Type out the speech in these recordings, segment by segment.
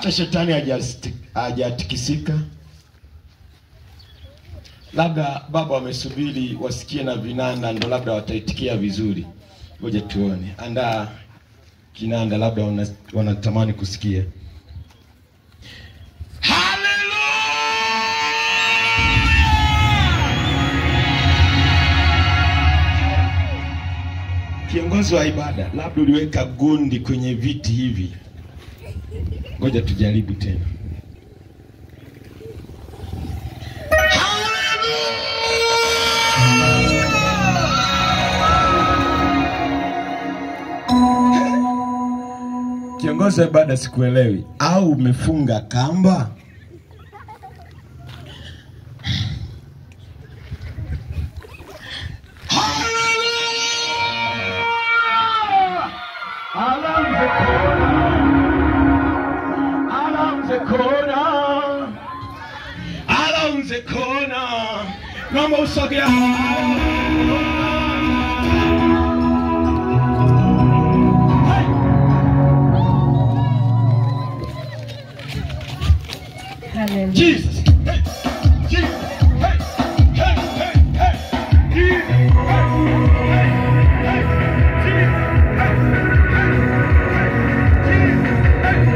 hata shetani hajatikisika. Labda baba wamesubiri wasikie na vinanda, ndo labda wataitikia vizuri. Ngoja tuone. Andaa kinanda, labda wanatamani kusikia. Kiongozi wa ibada, labda uliweka gundi kwenye viti hivi. Ngoja tujaribu tena. Kiongozi wa ibada, sikuelewi. Au umefunga kamba? Around the corner. Naomba usogea. Hallelujah. Jesus. Hey. Jesus. Hey. Hey. Hey. Hey. Jesus. Hey. Hey. Jesus. Hey.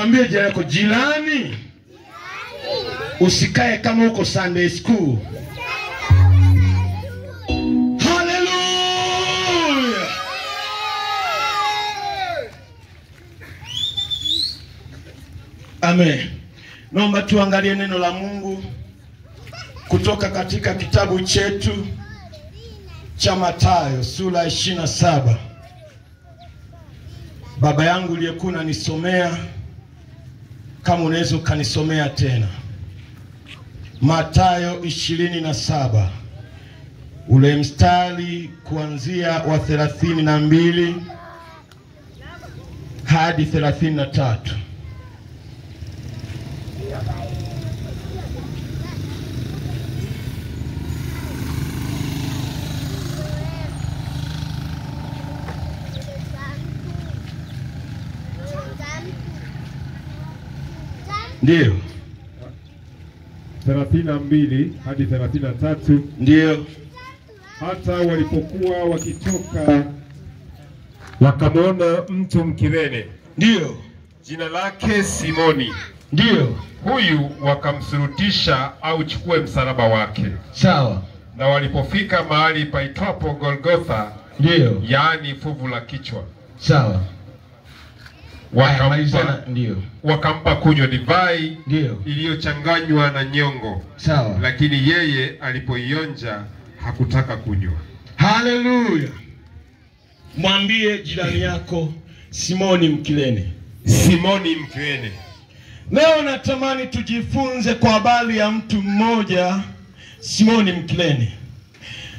Mwambie jirani yako, jirani, usikae kama uko Sunday school. Hallelujah. Amen. Naomba tuangalie neno la Mungu kutoka katika kitabu chetu cha Mathayo sura 27. Baba yangu uliyekuwa unanisomea, kama unaweza kanisomea tena. Mathayo 27 ule mstari kuanzia wa 32 hadi 33. Ndio. 32 hadi 33. Ndio. Hata walipokuwa wakitoka, wakamwona mtu Mkirene. Ndio. Jina lake Simoni. Ndio. Huyu wakamsurutisha au chukue msalaba wake. Sawa. Na walipofika mahali paitwapo Golgotha, ndio, yaani fuvu la kichwa. Sawa. Wakampa kunywa divai ndio iliyochanganywa na nyongo. Sawa. Lakini yeye alipoionja hakutaka kunywa. Haleluya. Mwambie jirani yako, Simoni Mkirene. Simoni Mkirene. Leo natamani tujifunze kwa habari ya mtu mmoja, Simoni Mkirene.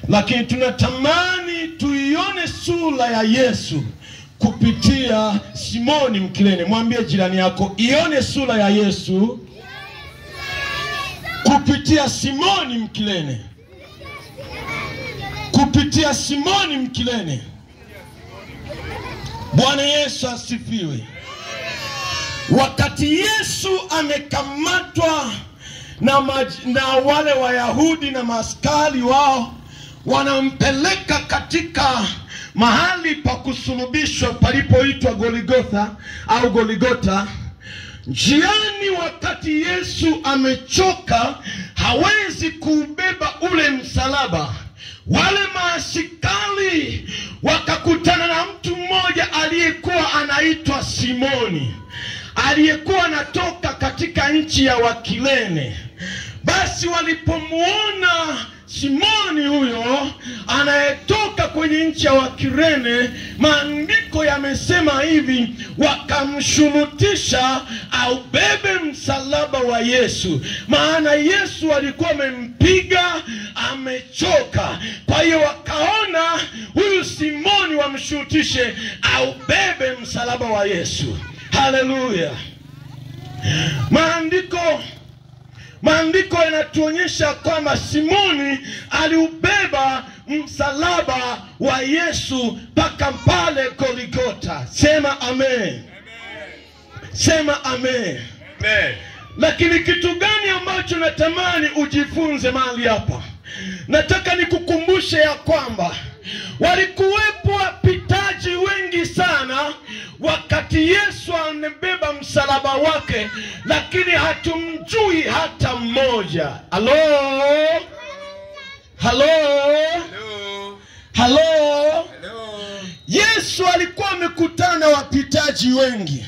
Lakini tunatamani tuione sura ya Yesu kupitia Simoni Mkirene. Mwambie jirani yako, ione sura ya Yesu kupitia Simoni Mkirene. Kupitia Simoni Mkirene. Bwana Yesu asifiwe. Wakati Yesu amekamatwa na wale Wayahudi na maaskari wao, wanampeleka katika mahali pa kusulubishwa palipoitwa Golgotha au Goligota. Njiani, wakati Yesu amechoka, hawezi kubeba ule msalaba, wale maaskari wakakutana na mtu mmoja aliyekuwa anaitwa Simoni, aliyekuwa anatoka katika nchi ya Wakirene. Basi walipomuona Simoni huyo anayetoka kwenye nchi ya Wakirene, maandiko yamesema hivi, wakamshurutisha aubebe msalaba wa Yesu. Maana Yesu alikuwa amempiga, amechoka. Kwa hiyo wakaona huyu Simoni wamshurutishe aubebe msalaba wa Yesu. Haleluya. Maandiko yanatuonyesha kwamba Simoni aliubeba msalaba wa Yesu mpaka pale Golgotha. Sema amen. Amen. Sema amen. Amen. Lakini kitu gani ambacho natamani ujifunze mahali hapa? Nataka nikukumbushe ya kwamba walikuwepo wapitaji wengi sana wakati Yesu anabeba msalaba wake, lakini hatumjui hata mmoja. Halo? Halo? Halo? Halo? Yesu alikuwa amekutana na wapitaji wengi,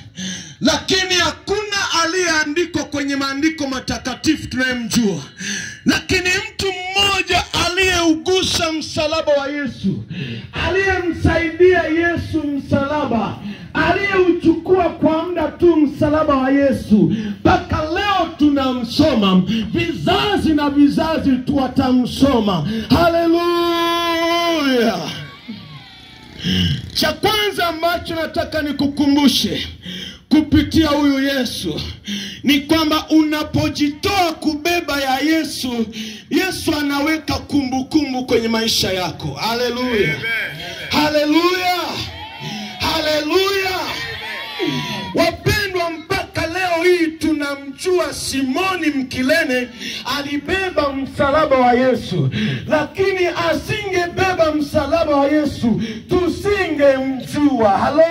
lakini hakuna aliyeandikwa kwenye maandiko matakatifu tunayemjua. Lakini mtu mmoja aliyeugusa msalaba wa Yesu, aliyemsaidia Yesu msalaba, aliyeuchukua kwa muda tu msalaba wa Yesu, mpaka leo tunamsoma, vizazi na vizazi tuwatamsoma. Haleluya. Cha kwanza ambacho nataka nikukumbushe kupitia huyu Yesu ni kwamba unapojitoa kubeba ya Yesu, Yesu anaweka kumbukumbu kwenye maisha yako. Haleluya. Haleluya. Haleluya. Wapendwa, mpaka leo hii tunamjua Simoni Mkirene alibeba msalaba wa Yesu, lakini asingebeba msalaba wa Yesu tusingemjua. Halo?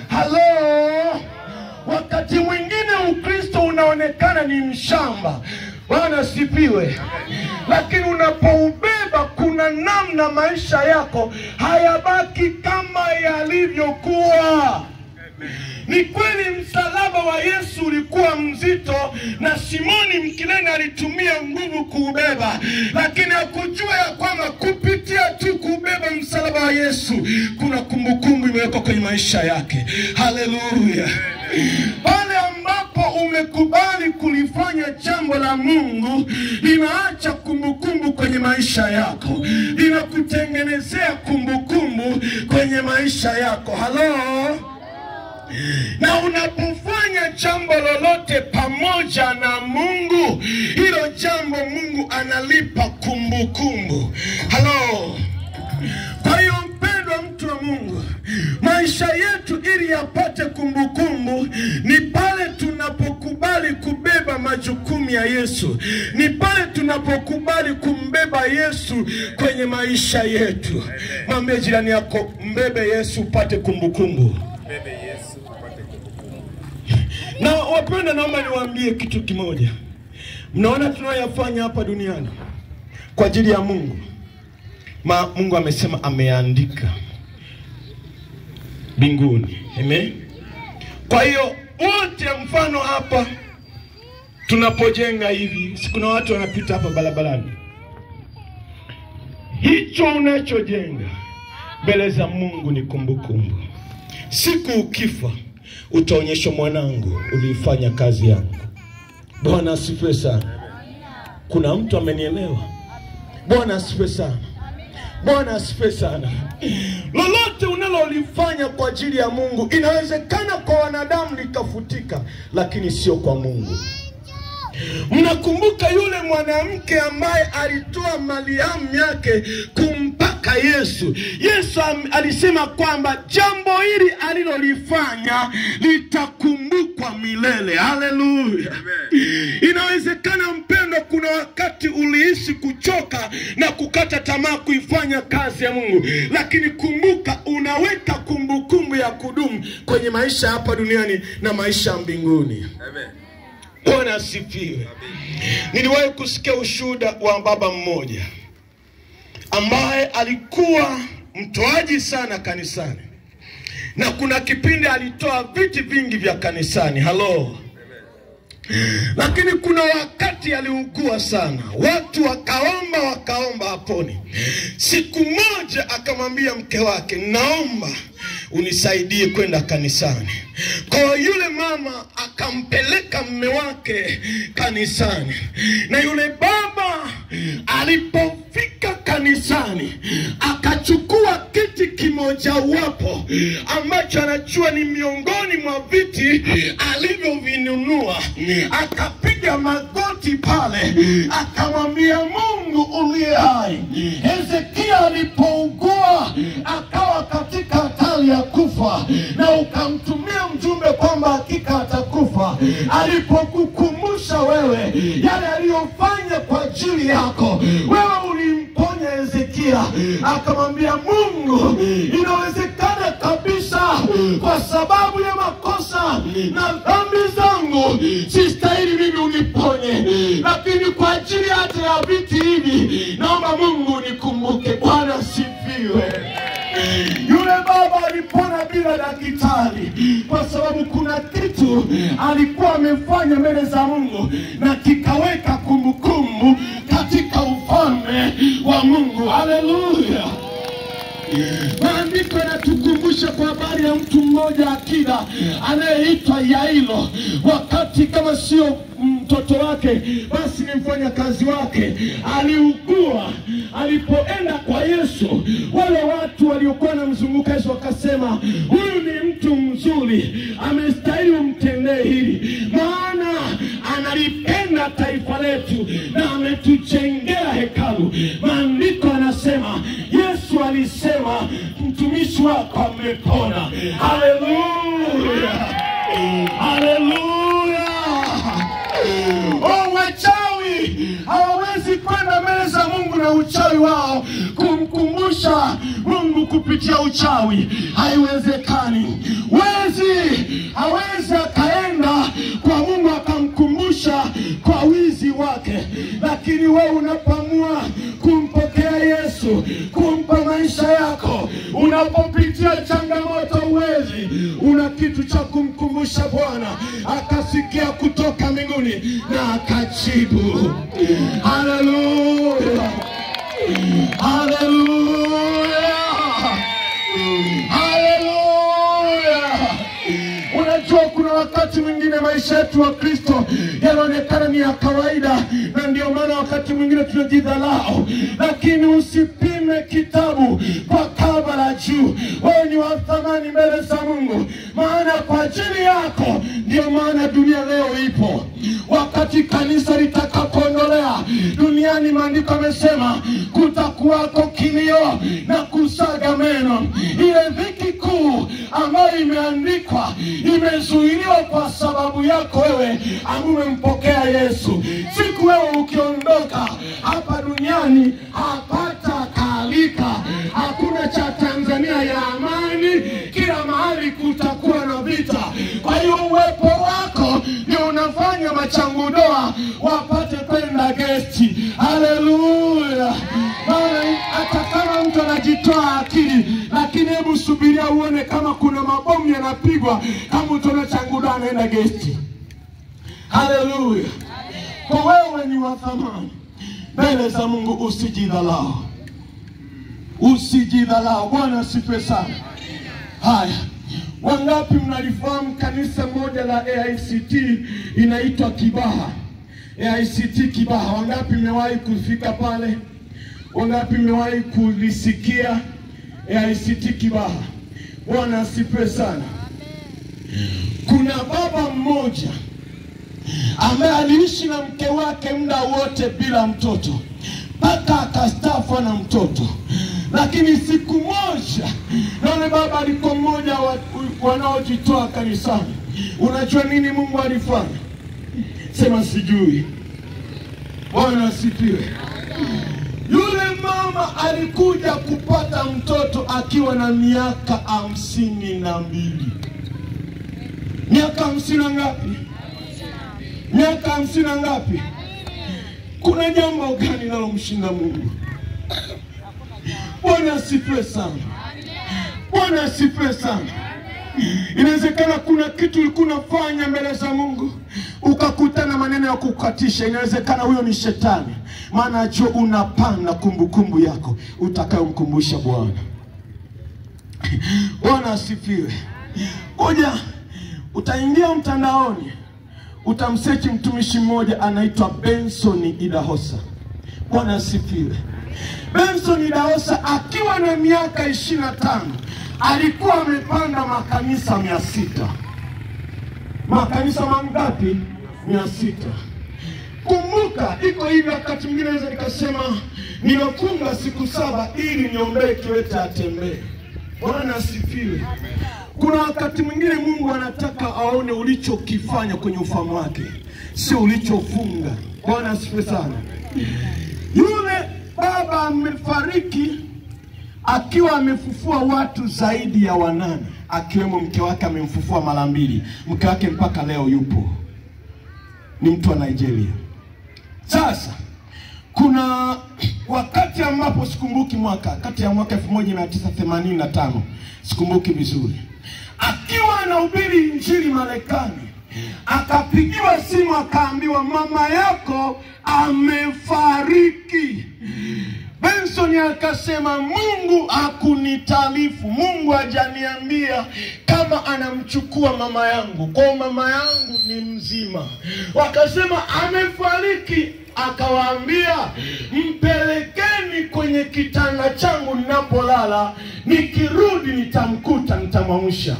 Halo? Wakati mwingine Ukristo unaonekana ni mshamba. Bwana asifiwe. Lakini unapoubeba, kuna namna maisha yako hayabaki kama yalivyokuwa. Ni kweli msalaba wa Yesu ulikuwa mzito na Simoni Mkirene alitumia nguvu kuubeba, lakini hakujua ya kwamba kupitia tu kubeba msalaba wa Yesu kuna kumbukumbu imewekwa kwenye maisha yake. Haleluya. Pale ambapo umekubali kulifanya jambo la Mungu, linaacha kumbukumbu kwenye maisha yako, linakutengenezea kumbukumbu kwenye maisha yako. Halo. Na unapofanya jambo lolote pamoja na Mungu, hilo jambo Mungu analipa kumbukumbu. Halo. Kwa hiyo mpendwa mtu wa Mungu, maisha yetu ili yapate kumbukumbu ni pale tunapokubali kubeba majukumu ya Yesu. Ni pale tunapokubali kumbeba Yesu kwenye maisha yetu. Mwambie jirani yako, mbebe Yesu upate kumbukumbu. Mbebe Yesu upate kumbukumbu. Na wapenda, naomba niwaambie kitu kimoja. Mnaona tunayoyafanya hapa duniani kwa ajili ya Mungu, Mungu amesema ameandika mbinguni. Amen. Kwa hiyo wote, mfano hapa tunapojenga hivi, kuna watu wanapita hapa barabarani. Hicho unachojenga mbele za Mungu ni kumbukumbu. Siku ukifa utaonyesha, mwanangu, ulifanya kazi yangu. Bwana asifiwe sana. Kuna mtu amenielewa? Bwana asifiwe sana. Bwana asifiwe sana. Lolote unalolifanya kwa ajili ya Mungu, inawezekana kwa wanadamu likafutika, lakini sio kwa Mungu. Mnakumbuka yule mwanamke ambaye alitoa malihamu yake kumpaka Yesu. Yesu alisema kwamba jambo hili alilolifanya litakumbukwa milele. Haleluya. Inawezekana mpendo, kuna wakati ulihisi kuchoka na kukata tamaa kuifanya kazi ya Mungu, lakini kumbuka, unaweka kumbukumbu ya kudumu kwenye maisha hapa duniani na maisha ya mbinguni. Amen. Bwana asifiwe. Niliwahi kusikia ushuhuda wa baba mmoja ambaye alikuwa mtoaji sana kanisani, na kuna kipindi alitoa viti vingi vya kanisani. Halo. Lakini kuna wakati aliugua sana, watu wakaomba haponi. Siku moja akamwambia mke wake, naomba unisaidie kwenda kanisani. Kwa yule mama akampeleka mume wake kanisani, na yule baba alipofika kanisani akachukua kiti kimoja wapo ambacho anajua ni miongoni mwa viti alivyovinunua, akapiga magoti pale, akamwambia, Mungu uliye hai, Hezekia alipougua akawa katika hatari ya kufa, na ukamtumia mjumbe kwamba hakika atakufa, alipokukumbusha wewe yale aliyofanya kwa ajili yako, wewe ulimponya Hezekia. Akamwambia, Mungu, inawezekana kabisa kwa sababu ya makosa na dhambi zangu sistahili mimi uniponye, lakini kwa ajili hata ya viti hivi naomba Mungu nikumbuke. Bwana sifiwe. Yule baba alipona bila daktari, kwa sababu kuna kitu alikuwa amefanya mbele za Mungu na kikaweka kumbukumbu katika ufalme wa Mungu. Haleluya. Maandiko yanatukumbusha kwa habari ya mtu mmoja akida anayeitwa Yairo. Wakati kama sio mtoto wake basi ni mfanyakazi wake, aliugua. Alipoenda kwa Yesu, wale watu waliokuwa wanamzunguka Yesu wakasema, huyu ni mtu mzuri, amestahili umtendee hili, maana analipenda taifa letu na ametujengea hekalu. Maandiko yanasema Yesu alisema, mtumishi wako amepona. Haleluya. Haleluya. Wachawi hawawezi kwenda mbele za Mungu na uchawi wao kumkumbusha Mungu kupitia uchawi. Haiwezekani. Hawezi akaenda kwa Mungu akamkumbusha kwa wizi wake. Lakini wewe unapoamua kumpokea Yesu, kumpa maisha yako, unapopitia changamoto uwezi, una kitu cha kumkumbusha Bwana. Akasikia kutoka mbinguni na akajibu. Haleluya. Haleluya. Haleluya. Unajua kuna wakati mwingine maisha yetu wa Kristo yanaonekana ni ya kawaida, na ndio maana wakati mwingine tunajidharau. Lakini usipime kitabu kwa kava la juu. Wewe ni wa thamani mbele za Mungu, maana kwa ajili yako ndio maana dunia leo ipo. Wakati kanisa litakapoondolea duniani, maandiko yamesema kutakuwako kilio na kusaga meno. Ile dhiki kuu ambayo imeandikwa imezuiliwa kwa sababu yako wewe umempokea Yesu. Siku wewe ukiondoka hapa duniani hapata kalika. Hakuna cha Tanzania ya amani, kila mahali kutakuwa na vita. Kwa hiyo uwepo wako ndio unafanya machangudoa wapate kwenda gesti. Haleluya. Hata kama mtu anajitoa akili, lakini hebu subiria uone kama kuna mabomu yanapigwa kama mtu anachangudoa anaenda gesti. Haleluya. Kwa wewe ni wa thamani mbele za Mungu. Usijidharau. Usijidharau. Bwana asifiwe sana. Haya, wangapi mnalifahamu kanisa moja la AICT inaitwa Kibaha? AICT Kibaha. Wangapi mmewahi kufika pale? Wangapi mmewahi kulisikia AICT Kibaha? Bwana asifiwe sana. Kuna baba mmoja ambaye aliishi na mke wake muda wote bila mtoto, mpaka akastaafu na mtoto. Lakini siku moja, naona baba alikuwa mmoja wanaojitoa kanisani. Unajua nini Mungu alifanya? Sema sijui. Bwana asifiwe. Yule mama alikuja kupata mtoto akiwa na miaka 52. Miaka 50 ngapi? Miaka 50 ngapi? Kuna jambo gani linalomshinda Mungu? Bwana asifiwe sana. Bwana asifiwe sana. Inawezekana kuna kitu ulikuwa unafanya mbele za Mungu ukakutana maneno ya kukatisha. Inawezekana huyo ni shetani, maana ajua unapanda kumbukumbu yako utakayomkumbusha Bwana. Bwana asifiwe. Ngoja utaingia mtandaoni, utamsearch mtumishi mmoja anaitwa Benson Idahosa. Bwana asifiwe. Benson Idahosa akiwa na miaka 25 alikuwa amepanda makanisa 600. Makanisa mangapi? 600. Kumbuka iko hivi, wakati mwingine naweza nikasema ninafunga siku 7 ili niombee kiwete atembee. Bwana asifiwe. Kuna wakati mwingine Mungu anataka aone ulichokifanya kwenye ufahamu wake, sio ulichofunga. Bwana asifiwe sana. Yule baba amefariki akiwa amefufua watu zaidi ya 8, akiwemo mke wake amemfufua mara 2. Mke wake mpaka leo yupo, ni mtu wa Nigeria. Sasa kuna wakati ambapo sikumbuki mwaka, kati ya mwaka 1985, sikumbuki vizuri, akiwa anahubiri injili Marekani, akapigiwa simu akaambiwa mama yako amefariki. Benson akasema Mungu hakunitaarifu, Mungu hajaniambia kama anamchukua mama yangu, kwa mama yangu ni mzima. Wakasema amefariki. Akawaambia mpelekeni kwenye kitanda changu ninapolala, nikirudi nitamkuta, nitamwamsha.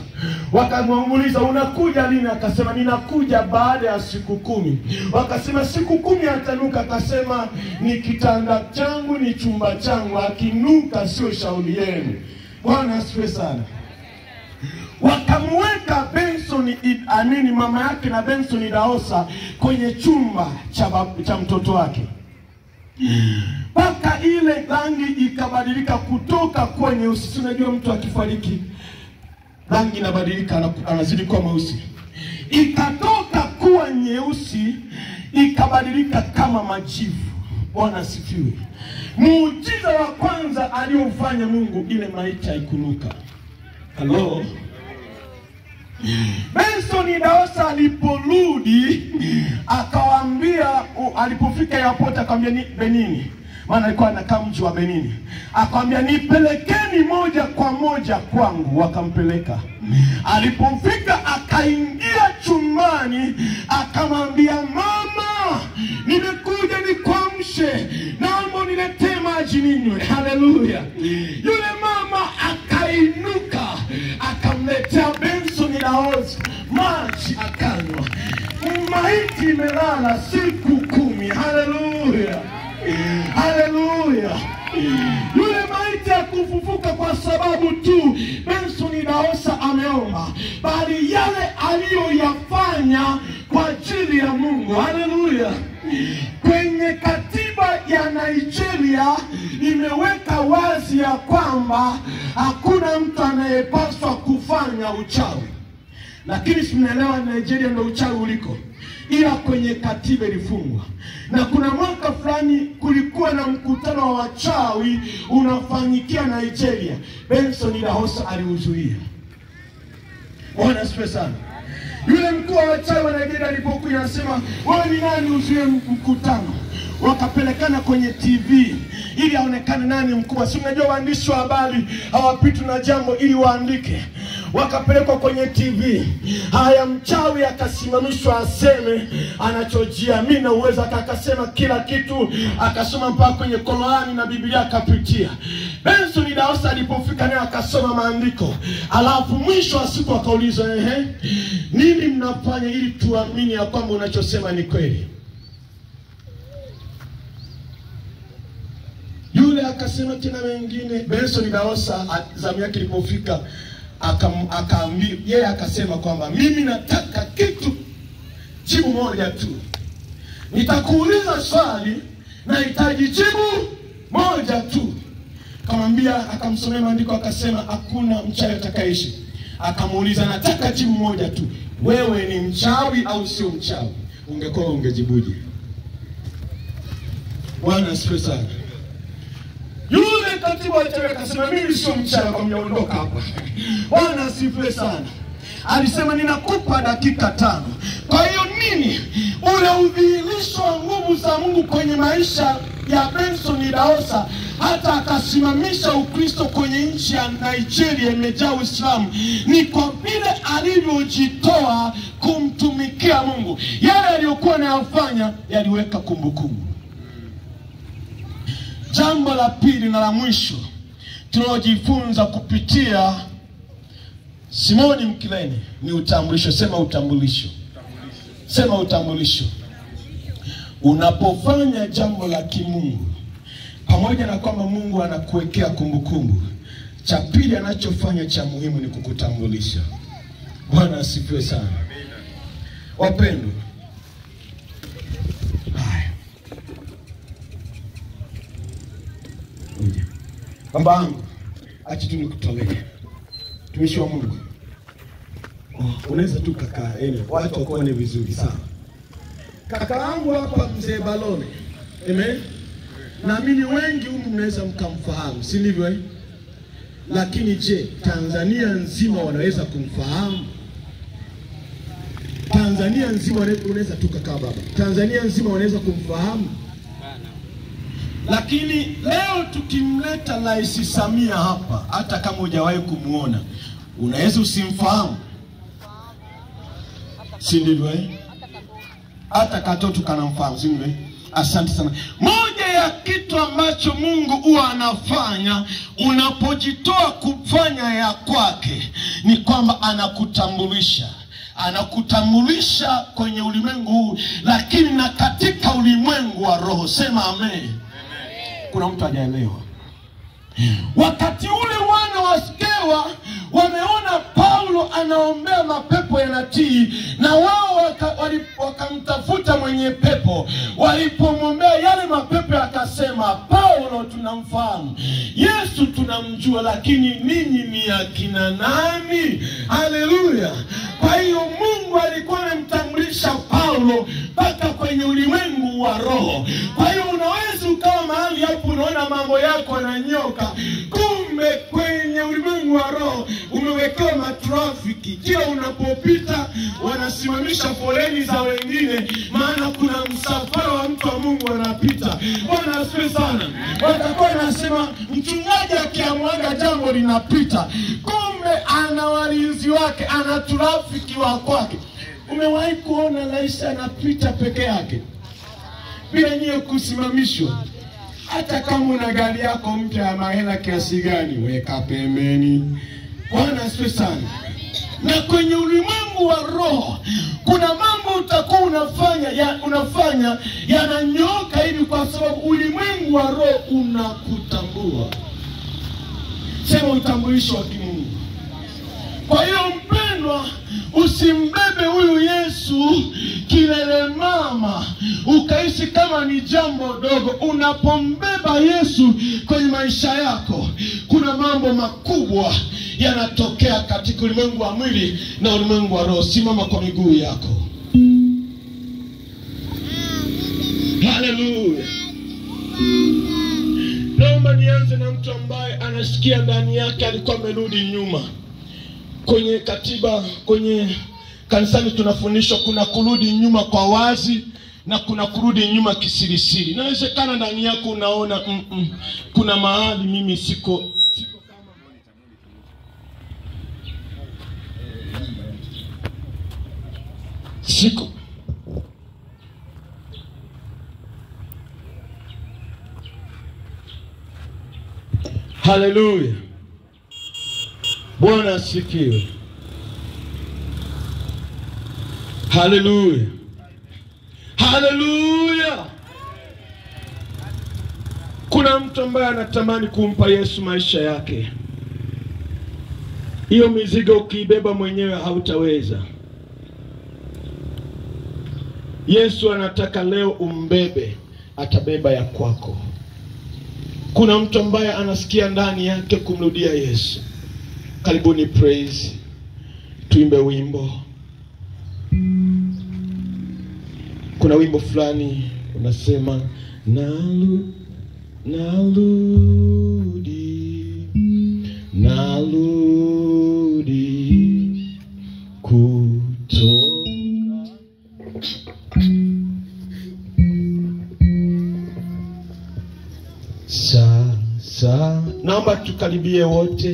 Wakamuuliza unakuja lini? Akasema ninakuja baada ya siku 10. Wakasema siku 10 atanuka? Akasema ni kitanda changu, ni chumba changu, akinuka sio shauri yenu. Bwana asifiwe sana. Wakamweka Benson mama yake na Benson Idahosa kwenye chumba cha mtoto wake. mpaka ile rangi ikabadilika kutoka kwa nyeusi. Unajua mtu akifariki rangi inabadilika, anazidi kuwa mweusi. Ikatoka kuwa nyeusi ikabadilika kama majivu. Bwana asifiwe. Muujiza wa kwanza aliofanya Mungu, ile maiti haikunuka. Hello. Benson Idahosa aliporudi akawaambia, alipofika airport akamwambia ni Benini, maana alikuwa anakaa mji wa Benini, akamwambia nipelekeni moja kwa moja kwangu. Wakampeleka. Alipofika akaingia chumbani akamwambia, mama, nimekuja nikuamshe, naomba niletee maji ninywe. Haleluya. Yule mama akainuka akamletea Benson Idahosa maji akanywa. Maiti imelala siku 10. Haleluya. Haleluya. Yule maiti hakufufuka kwa sababu tu Benson Idahosa ameomba, bali yale aliyoyafanya kwa ajili ya Mungu. Haleluya. Kwenye katiba ya Nigeria imeweka wazi ya kwamba hakuna mtu anayepaswa kufanya uchawi. Lakini simuelewa Nigeria ndio uchawi uliko, ila kwenye katiba ilifungwa. Na kuna mwaka fulani kulikuwa na mkutano wa wachawi unafanyikia Nigeria. Benson Idahosa alihudhuria. Bwana asifiwe sana. Yule mkuu wa wachawi wa Nigeria alipokuja anasema, wewe ni nani uzuie mkutano? Wakapelekana kwenye TV ili aonekane nani mkubwa. Si unajua waandishi wa habari hawapiti na jambo ili waandike. Wakapelekwa kwenye TV. Haya, mchawi akasimamishwa aseme anachojiamini na uweza, akasema kila kitu, akasoma mpaka kwenye Qur'ani na Biblia akapitia. Benson Idahosa alipofika naye akasoma maandiko. Alafu mwisho wa siku akaulizwa, nini mnafanya ili tuamini ya kwamba unachosema ni kweli? Yule akasema tena mengine. Benson Idahosa zamu yake ilipofika akaambia, yeye akasema kwamba mimi nataka jibu moja tu. Nitakuuliza swali na nahitaji jibu moja tu. Akamwambia, akamsomea maandiko akasema hakuna mchawi atakayeishi. Akamuuliza, nataka jibu moja tu. Wewe ni mchawi au sio mchawi? Ungekuwa ungejibuje? Bwana asifiwe sana. Yule katibu alicheka akasema, mimi sio mchawi, akamniondoka hapa. Bwana asifiwe sana. Alisema, ninakupa dakika 5. Kwa hiyo nini? Ule udhihirisho wa nguvu za Mungu kwenye maisha ya Benson Idahosa, hata akasimamisha Ukristo kwenye nchi ya Nigeria imejaa Uislamu, ni kwa vile alivyojitoa kumtumikia Mungu. Yale aliyokuwa anayafanya yaliweka kumbukumbu. Jambo la pili na la mwisho tunaojifunza kupitia Simoni Mkileni ni utambulisho. Sema utambulisho. Sema utambulisho. Unapofanya jambo la kimungu, pamoja na kwamba Mungu anakuwekea kumbukumbu, cha pili anachofanya cha muhimu ni kukutambulisha. Bwana asifiwe sana. Wapendwa, baba yangu, acha tu nikutolee. Tumishi wa Mungu, unaweza tu kaka watu wakuone vizuri sana. Kaka yangu hapa mzee Balone. Amen. Naamini wengi humu mnaweza mkamfahamu, si ndivyo? Lakini je, Tanzania nzima wanaweza kumfahamu? Tanzania nzima unaweza tu kaka baba. Tanzania nzima wanaweza kumfahamu? Lakini leo tukimleta Rais Samia hapa, hata kama hujawahi kumuona, unaweza usimfahamu. Si ndivyo? Hata katoto kanamfahamu, si ndivyo? Asante sana. Moja ya kitu ambacho Mungu huwa anafanya unapojitoa kufanya ya kwake ni kwamba anakutambulisha. Anakutambulisha kwenye ulimwengu huu, lakini na katika ulimwengu wa roho. Sema amen. Kuna mtu hajaelewa. Wakati ule wana wa Skewa wameona Paulo hiyo anaombea mapepo yanatii, na wao wakamtafuta mwenye pepo. Walipomwombea yale mapepo yakasema, Paulo tunamfahamu, Yesu tunamjua, lakini ninyi ni akina nani? Haleluya! Kwa hiyo Mungu alikuwa anamtambulisha Paulo mpaka kwenye ulimwengu wa roho. Kwa hiyo unaweza ukawa mahali hapo unaona mambo yako yananyoka, kumbe kwenye ulimwengu wa roho umewekewa matrafiki. Kila unapopita wanasimamisha foleni za wengine, maana kuna msafara wa mtu wa Mungu anapita. Bwana asifiwe sana. Watakuwa nasema mchungaji akiamwaga jambo linapita, kumbe ana walinzi wake, ana trafiki wa kwake. Umewahi kuona rais anapita peke yake bila nyewe kusimamishwa? Hata kama una gari yako mpya ya mahela kiasi gani, weka pembeni. Bwana asifiwe sana. Na kwenye ulimwengu wa roho kuna mambo utakuwa unafanya yananyoka hivi, kwa sababu ulimwengu wa roho unakutambua. Sema utambulisho wa kimungu. Kwa hiyo mpendwa, usimbebe huyu Yesu kilele mama ukaishi kama ni jambo dogo. Unapombeba Yesu kwenye maisha yako, kuna mambo makubwa yanatokea katika ulimwengu wa mwili na ulimwengu wa roho. Simama kwa miguu yako. Haleluya. Naomba nianze na mtu ambaye anasikia ndani yake alikuwa amerudi nyuma. Kwenye katiba, kwenye kanisani tunafundishwa kuna kurudi nyuma kwa wazi na kuna kurudi nyuma kisirisiri. Inawezekana ndani yako unaona kuna mahali mimi siko kama siko. Haleluya. Bwana asifiwe. Haleluya. Haleluya. Kuna mtu ambaye anatamani kumpa Yesu maisha yake. Hiyo mizigo ukiibeba mwenyewe hautaweza. Yesu anataka leo umbebe, atabeba ya kwako. Kuna mtu ambaye anasikia ndani yake kumrudia Yesu. Karibuni praise. Tuimbe wimbo. Kuna wimbo fulani unasema naludi kutoka. Sasa naomba tukaribie wote.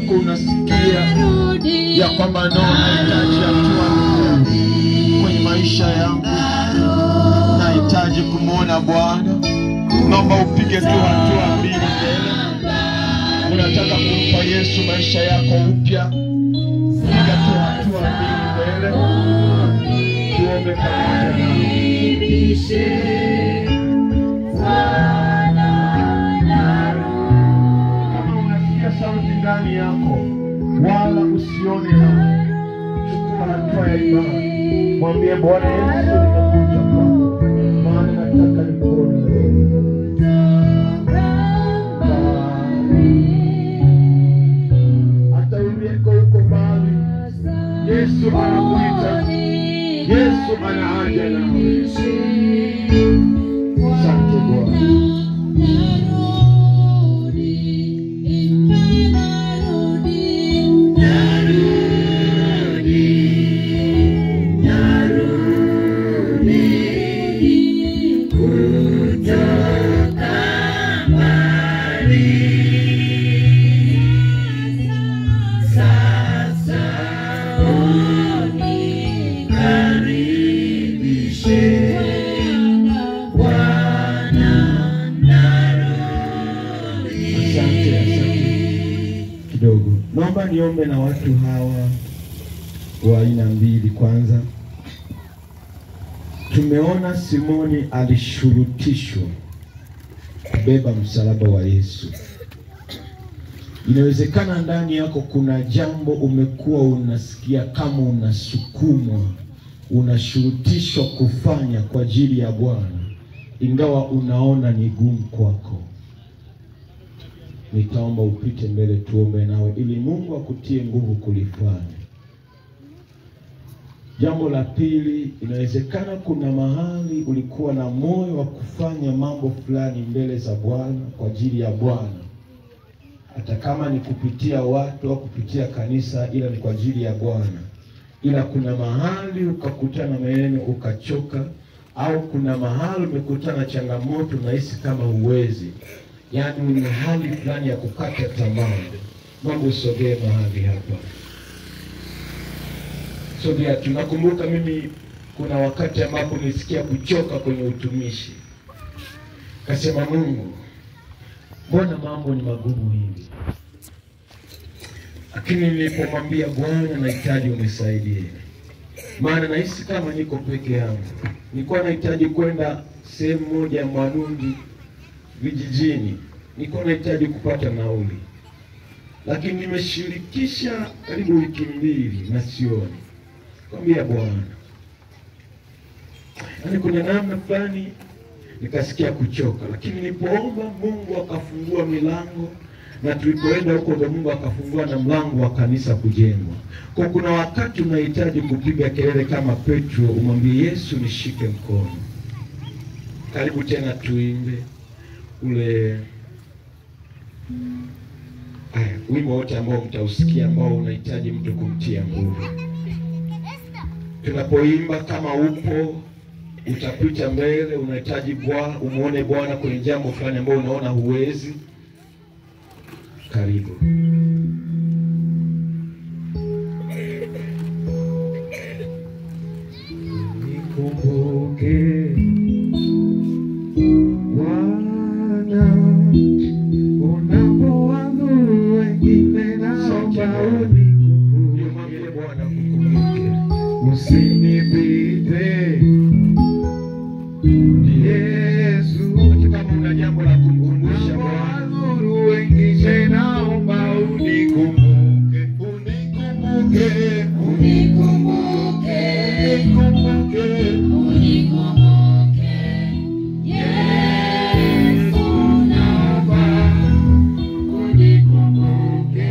wako unasikia ya kwamba nahitaji hatua kwenye maisha yangu, nahitaji kumwona Bwana, naomba upige tu hatua mbili mbele. Unataka kumpa Yesu maisha yako upya, piga tu hatua mbili mbele. Tuombe pamoja. Kama unasikia sauti ndani yako, wala usione na chukua hatua ya imani. Mwambie Bwana Yesu, ninakuja kwako, maana nataka nikuone. Hata ulieko huko mbali, Yesu anakuita. Yesu ana haja nawe. Asante Bwana. Naomba niombe na watu hawa wa aina mbili. Kwanza, tumeona Simoni alishurutishwa kubeba msalaba wa Yesu. Inawezekana ndani yako kuna jambo umekuwa unasikia kama unasukumwa, unashurutishwa kufanya kwa ajili ya Bwana, ingawa unaona ni gumu kwako. Nitaomba upite mbele tuombe nawe ili Mungu akutie nguvu kulifanya. Jambo la pili, inawezekana kuna mahali ulikuwa na moyo wa kufanya mambo fulani mbele za Bwana kwa ajili ya Bwana, hata kama ni kupitia watu au kupitia kanisa, ila ni kwa ajili ya Bwana. Ila kuna mahali ukakutana maneno ukachoka, au kuna mahali umekutana changamoto na hisi kama huwezi, yaani ni hali fulani ya kukata tamaa. Mungu usogee mahali hapa. Sogea. Tunakumbuka mimi kuna wakati ambapo nilisikia kuchoka kwenye utumishi. Kasema, Mungu, mbona mambo ni magumu hivi? Lakini nilipomwambia Bwana, nahitaji unisaidie, maana nahisi kama niko peke yangu. Nilikuwa nahitaji kwenda sehemu moja ya Mwanungi vijijini, nilikuwa nahitaji kupata nauli, lakini nimeshirikisha karibu wiki mbili na sioni. Kwambia Bwana, yaani kuna namna fulani nikasikia kuchoka, lakini nilipoomba Mungu akafungua milango, na tulipoenda huko ndo Mungu akafungua na mlango wa kanisa kujengwa. Kwa kuna wakati unahitaji kupiga kelele kama Petro, umwambie Yesu, nishike mkono. Karibu tena tuimbe ule wimbo wote ambao mtausikia, ambao unahitaji mtu kumtia nguvu. Tunapoimba, kama upo utapita mbele, unahitaji Bwana, umuone Bwana kwenye jambo fulani ambao unaona huwezi, karibu. Nikumbuke Bwana, unapowadhuru wengine, naomba unikumbuke Bwana, kukumbuke, usinipite Yesu. Kama una jambo la kumkumbusha Bwana, wengine naomba unikumbuke, unikumbuke, unikumbuke, unikumbuke, unikumbuke Yesu, naomba unikumbuke,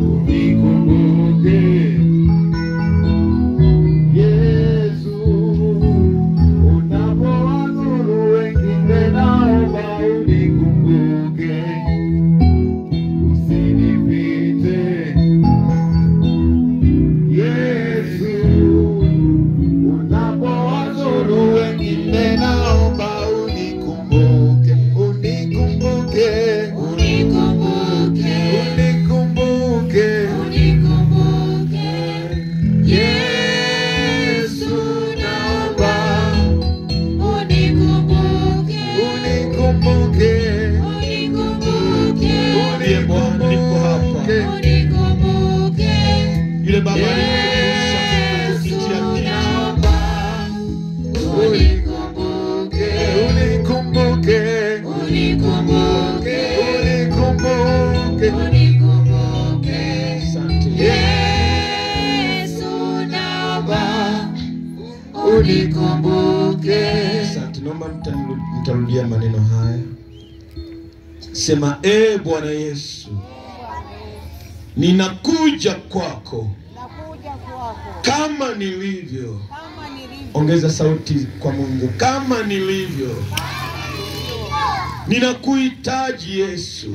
unikumbuke Yesu. Unapowadhuru wengine, naomba unikumbuke, usinipite Yesu. Unapowadhuru wengine, naomba unikumbuke, unikumbuke, unikumbuke, unikumbuke Yule baba alikumbusha kupitia picha. Unikumbuke, unikumbuke, unikumbuke, unikumbuke, unikumbuke. Asante Yesu, naomba unikumbuke. Asante, naomba mtarudia maneno haya. Sema, Bwana Yesu, ninakuja kwako kama nilivyo. Ongeza sauti kwa Mungu. Kama nilivyo. Ninakuhitaji Yesu.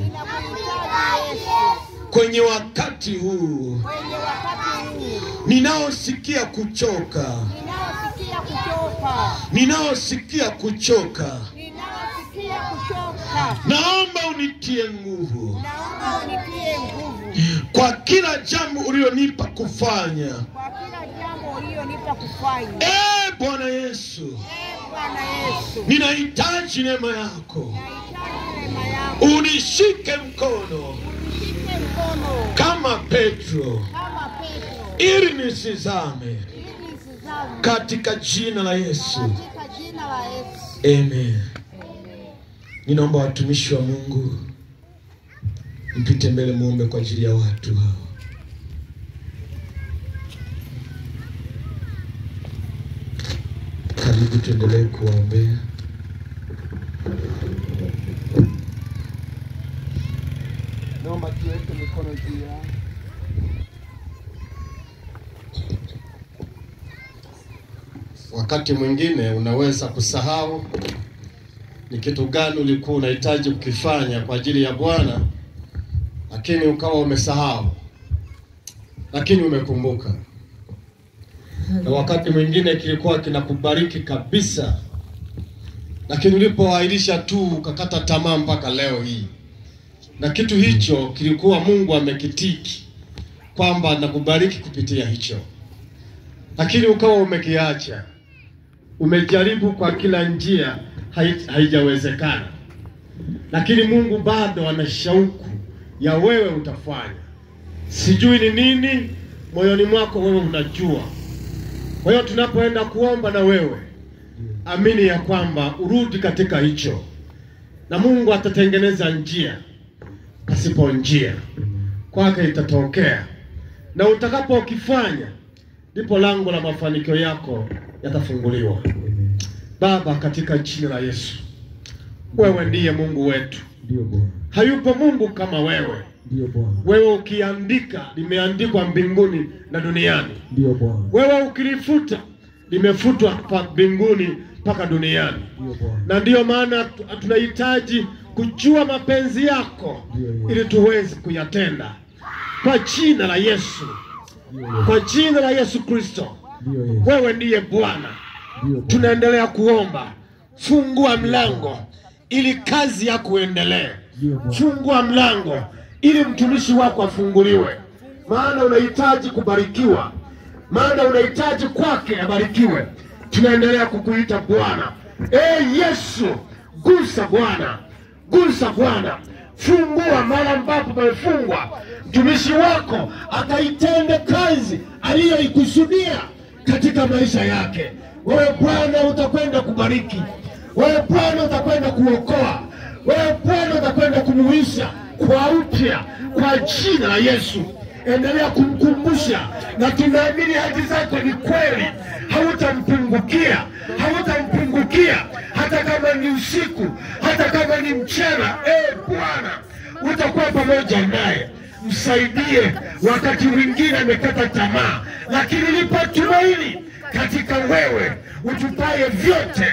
Kwenye wakati huu ninaosikia kuchoka. Ninaosikia kuchoka. Naomba unitie nguvu. Kwa kila jambo ulionipa kufanya. Bwana Yesu, ninahitaji neema yako. Unishike mkono kama Petro, ili nisizame, katika jina la Yesu. Amen. Ninaomba watumishi wa Mungu mpite mbele muombe kwa ajili ya watu hao. Karibu tuendelee kuwaombea. Naomba tuweke mikono juu yao. Wakati mwingine unaweza kusahau ni kitu gani ulikuwa unahitaji kukifanya kwa ajili ya Bwana, lakini ukawa umesahau, lakini umekumbuka. Na wakati mwingine kilikuwa kinakubariki kabisa, lakini ulipoahirisha tu ukakata tamaa mpaka leo hii. Na kitu hicho kilikuwa Mungu amekitiki kwamba nakubariki kupitia hicho, lakini ukawa umekiacha. Umejaribu kwa kila njia, haijawezekana. Lakini Mungu bado ana shauku ya wewe utafanya. Sijui ni nini moyoni mwako, wewe unajua. Kwa hiyo tunapoenda kuomba na wewe, amini ya kwamba urudi katika hicho, na Mungu atatengeneza njia pasipo njia. Kwake itatokea, na utakapokifanya ndipo lango la mafanikio yako yatafunguliwa. Baba, katika jina la Yesu, wewe ndiye Mungu wetu. Ndio Bwana. Hayupo Mungu kama wewe. Ndio Bwana. Wewe ukiandika limeandikwa mbinguni na duniani. Ndio Bwana. Wewe ukilifuta limefutwa pa mbinguni mpaka duniani. Ndio Bwana. Na ndio maana tunahitaji kujua mapenzi yako ili tuweze kuyatenda. Kwa jina la Yesu. Kwa jina la Yesu Kristo. Wewe ndiye Bwana. Tunaendelea kuomba. Fungua mlango ili kazi yako iendelee. Fungua mlango ili mtumishi wako afunguliwe. Maana unahitaji kubarikiwa. Maana unahitaji kwake abarikiwe. Tunaendelea kukuita Bwana. Yesu, gusa Bwana. Gusa Bwana. Fungua mara ambapo pamefungwa. Mtumishi wako akaitende kazi aliyoikusudia katika maisha yake. Wewe Bwana utakwenda kubariki. Wewe Bwana utakwenda kuokoa. Wewe Bwana utakwenda kumuisha kwa upya kwa jina la Yesu. Endelea kumkumbusha, na tunaamini hadi zako ni kweli. Hautampungukia, hautampungukia hata kama ni usiku, hata kama ni mchana. Bwana utakuwa pamoja naye. Msaidie wakati mwingine amekata tamaa, lakini lipo tumaini katika wewe utupaye vyote.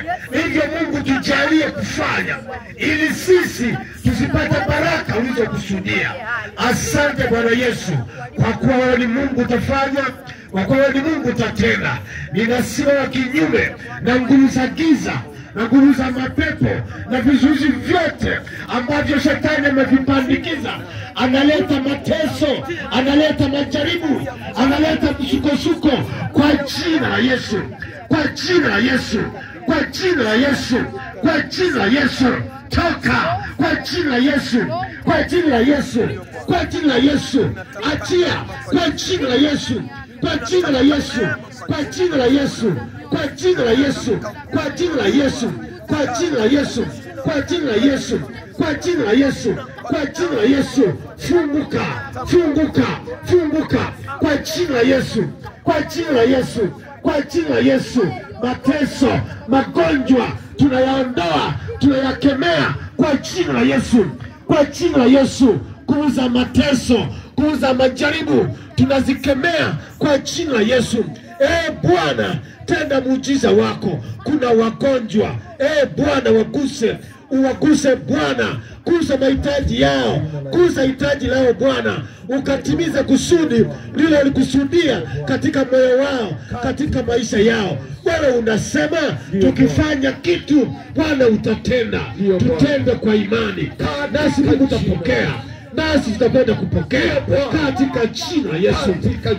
Hivyo Mungu tujalie kufanya ili sisi tusipate baraka ulizokusudia. Asante Bwana Yesu, kwa kuwa wewe ni Mungu utafanya, kwa kuwa wewe ni Mungu utatenda. Ninasimama kinyume na nguvu za giza na nguvu za mapepo na vizuizi vyote ambavyo shetani amevipandikiza. Analeta mateso, analeta majaribu, analeta msukosuko kwa jina la Yesu. Kwa jina la Yesu. Kwa jina la Yesu. Kwa jina la Yesu. toka kwa jina la Yesu, kwa jina la Yesu, kwa jina la Yesu. Achia kwa jina la Yesu, kwa jina la Yesu, kwa jina la Yesu, kwa jina la Yesu, kwa jina la Yesu, kwa jina la Yesu, kwa jina la Yesu, kwa jina la Yesu, kwa jina la Yesu. Funguka, funguka, funguka kwa jina la Yesu, kwa jina la Yesu, kwa jina la Yesu. Mateso, magonjwa tunayaondoa, tunayakemea kwa jina la Yesu, kwa jina la Yesu. Kuuza mateso, kuuza majaribu tunazikemea kwa jina la Yesu. Bwana, tenda muujiza wako. Kuna wagonjwa, Bwana, waguse, uwaguse Bwana, gusa mahitaji yao, gusa hitaji lao Bwana, ukatimiza kusudi lile ulikusudia katika moyo wao, katika maisha yao. Wewe unasema tukifanya kitu Bwana utatenda. Tutende kwa imani, nasi tutapokea, nasi tutakwenda kupokea katika jina la Yesu,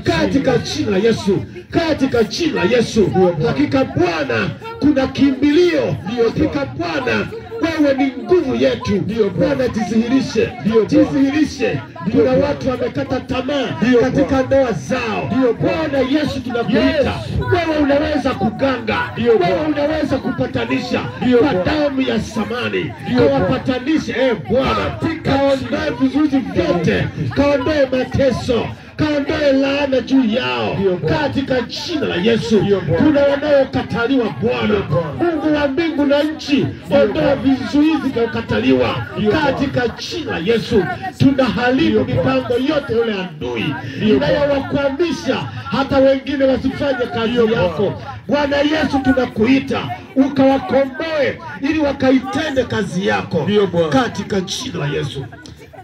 katika jina la Yesu, katika jina la Yesu. Hakika Bwana kuna kimbilio, hakika Bwana wewe ni nguvu yetu. Bwana, jidhihirishe, jidhihirishe. Kuna watu wamekata tamaa katika ndoa zao. Bwana Yesu, tunakuita. Wewe unaweza kuganga, wewe unaweza kupatanisha kwa damu ya samani. Kawapatanishe Bwana, kaondoe vizuizi vyote, kaondoe mateso, kaondoe laana juu yao katika jina la Yesu. Kuna wanaokataliwa Bwana, Mungu wa mbingu na nchi, ondoa vizuizi vya kukataliwa katika jina la Yesu. Tunaharibu mipango yote yule adui inayowakwamisha hata wengine wasifanye kazi yako. Bwana Yesu, tunakuita ukawakomboe ili wakaitende kazi yako katika jina la Yesu.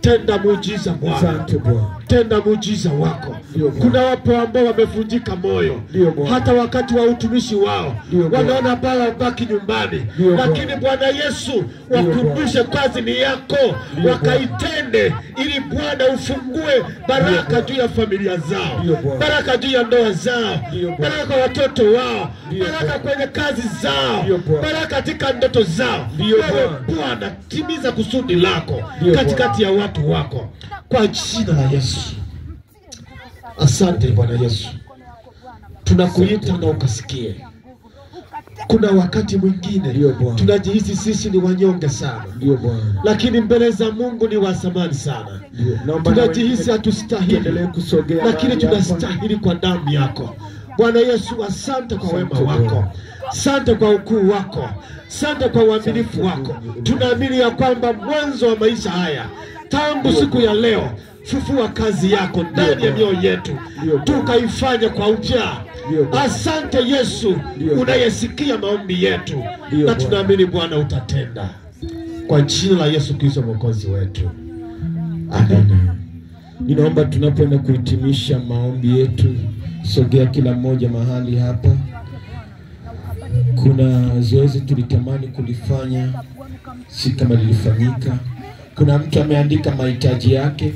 Tenda muujiza Bwana, tenda muujiza wako. Kuna wapo ambao wamevunjika moyo hata wakati wa utumishi wao, wanaona bala wabaki nyumbani, lakini Bwana Yesu wakumbushe kazi ni yako, wakaitende ili Bwana ufungue baraka juu ya familia zao, baraka juu ya ndoa zao, baraka kwa watoto wao, baraka kwenye kazi zao, baraka katika ndoto zao. Wewe Bwana, timiza kusudi lako katikati ya watu wako kwa jina la Yesu. Asante Bwana Yesu, tunakuita na ukasikie. Kuna wakati mwingine tunajihisi sisi ni wanyonge sana, lakini mbele za Mungu ni wa thamani sana. Tunajihisi hatustahili, lakini tunastahili kwa damu yako. Bwana Yesu, asante kwa wema wako, asante kwa ukuu wako, asante kwa uaminifu wako. Tunaamini ya kwamba mwanzo wa maisha haya, tangu siku ya leo, fufua kazi yako ndani ya mioyo yetu, tukaifanya kwa upya. Asante Yesu, unayesikia maombi yetu, na tunaamini Bwana utatenda kwa jina la Yesu Kristo mwokozi wetu. Amen. Ninaomba tunapoenda kuhitimisha maombi yetu, sogea kila mmoja mahali hapa. Kuna zoezi tulitamani kulifanya, si kama lilifanyika. Kuna mtu ameandika mahitaji yake.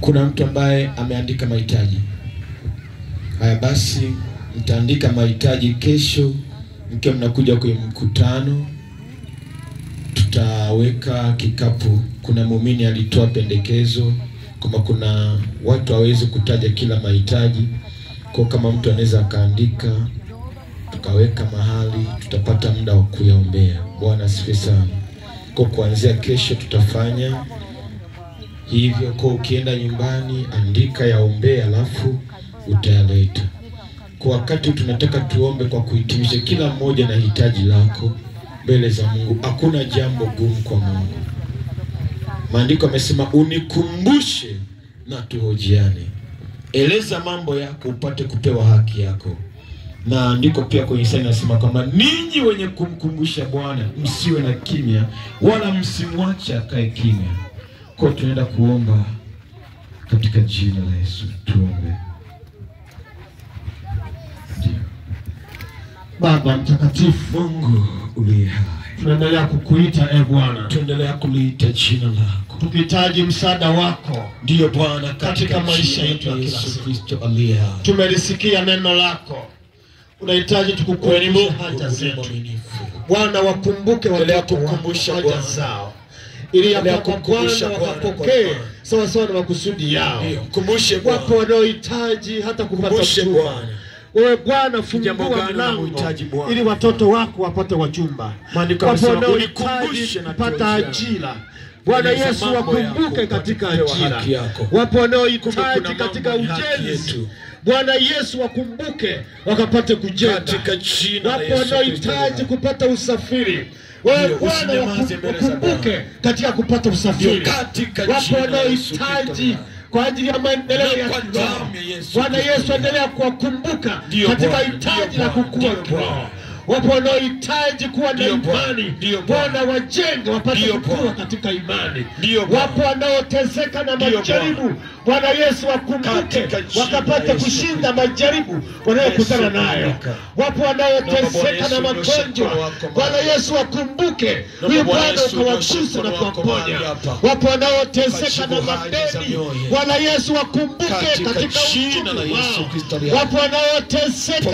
Kuna mtu ambaye ameandika mahitaji. Haya basi, mtaandika mahitaji kesho mkiwa mnakuja kwenye mkutano. Tutaweka kikapu. Kuna muumini alitoa pendekezo kama kuna watu hawezi kutaja kila mahitaji, kwa kama mtu anaweza akaandika tukaweka mahali, tutapata muda wa kuyaombea. Bwana asifiwe sana. Kwa kuanzia kesho tutafanya hivyo. Kwa ukienda nyumbani andika yaombea, alafu utayaleta. Kwa wakati tunataka tuombe kwa kuhitimisha, kila mmoja na hitaji lako mbele za Mungu. Hakuna jambo gumu kwa Mungu. Maandiko yamesema unikumbushe na tuhojiane. Eleza mambo yako upate kupewa haki yako. Na andiko pia kwenye Isaya nasema kwamba ninyi wenye kumkumbusha Bwana msiwe na kimya, wala msimwache akae kimya. Kwa tunaenda kuomba katika jina la Yesu. Tuombe. Baba mtakatifu, Mungu uliye hai, tunaendelea kukuita Bwana, tunaendelea kuliita jina lako, tukihitaji msaada wako. Ndiyo Bwana, katika maisha yetu ya kila siku. Kristo aliye hai, tumelisikia neno lako unahitaji tukukumbushe haja zetu. Bwana, wakumbuke watoto wako haja zao, ili ya Bwana wakapokee sawa sawa na makusudi yao. Kumbushe Bwana. Wapo wanaohitaji hata kupata chumba. Wewe Bwana, fungua mlango ili watoto wako wapate wachumba. Wapo wanaohitaji kupata ajira. Bwana Yesu, wakumbuke katika ajira. Wapo wanaohitaji katika ujenzi. Bwana Yesu, wakumbuke wakapate kujenga. Wapo wanaohitaji kupata usafiri. Wewe Bwana, wakumbuke katika kupata usafiri. Wapo wanaohitaji kwa ajili ya maendeleo ya kiroho. Bwana Yesu, endelea kuwakumbuka katika hitaji la kukua kiroho. Wapo wanaohitaji kuwa na imani. Bwana, wajenge wapate kukua katika imani. Wapo wanaoteseka na majaribu. Bwana Yesu, wakumbuke wakapate kushinda majaribu wanayokutana nayo. Wapo wanaoteseka na magonjwa. Bwana Yesu, wakumbuke huyu Bwana ukawaguse na kuwaponya. Wapo wanaoteseka na madeni. Bwana Yesu, wakumbuke katika uchumi wao. Wapo wanaoteseka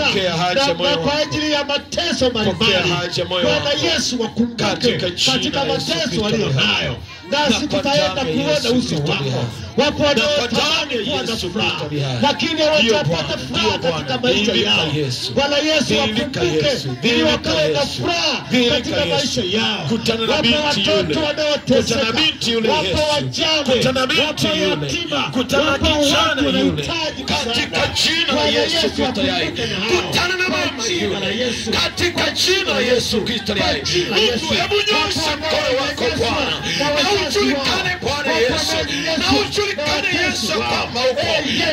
kwa ajili ya mateso mbalimbali. Bwana Yesu, wakumbuke katika mateso walio nayo. Nasi tutaenda kuona uso wako. Wapo wanaotamani kuwa na furaha, lakini hawajapata furaha katika maisha yao. Bwana Yesu, wakumbuke ili wakawe na furaha katika maisha yao. Wapo watoto wanaoteseka, wapo wajane, wapo yatima, wapo watu wanahitaji katika jina la Yesu Kristo. Kutana na mama Yesu katika jina la Yesu Kristo. Hebu nyosha mkono wako Bwana, na ujulikane Bwana Yesu, na ujulikane Yesu kama uko,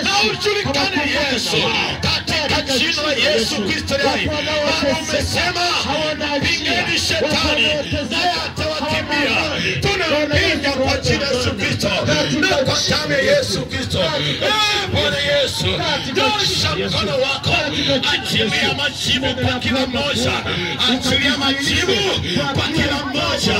na ujulikane Yesu katika jina la Yesu Kristo. Baba, umesema pingeni shetani naye atawakimbia. Tunampinga kwa jina la Yesu Kristo na kwa damu ya Yesu Kristo. Bwana Yesu, nyosha mkono wako, achilia majibu kwa kila mmoja, achilia majibu kwa kila mmoja.